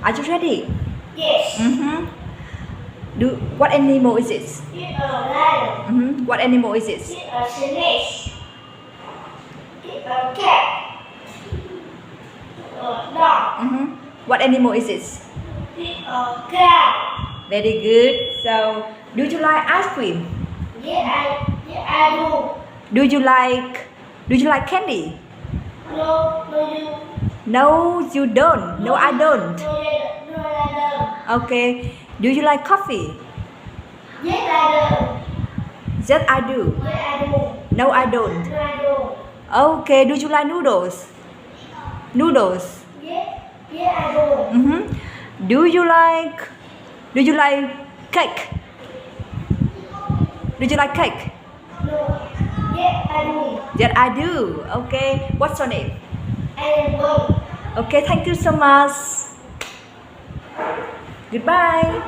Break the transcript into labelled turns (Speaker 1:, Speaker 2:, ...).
Speaker 1: Are you ready?
Speaker 2: Yes.
Speaker 1: What animal is it?
Speaker 2: It's a lion.
Speaker 1: What animal is it?
Speaker 2: It's a snake. It's a cat. A dog.
Speaker 1: What animal is it?
Speaker 2: It's a cow.
Speaker 1: Very good. So, do you like ice cream?
Speaker 2: Yeah, I do.
Speaker 1: Do you like candy?
Speaker 2: No, you.
Speaker 1: No, you don't. No, I don't.
Speaker 2: No, I don't.
Speaker 1: Okay. Do you like coffee?
Speaker 2: Yes, I do.
Speaker 1: Yes, I do.
Speaker 2: Yes, I do.
Speaker 1: No, I don't.
Speaker 2: No, I do.
Speaker 1: Okay. Do you like noodles? Noodles.
Speaker 2: Yes, I do.
Speaker 1: Do you like cake? Do you like cake?
Speaker 2: No. Yes, I do.
Speaker 1: Yes, I do. Okay. What's your name?
Speaker 2: I am.
Speaker 1: Okay. Thank you so much. Goodbye.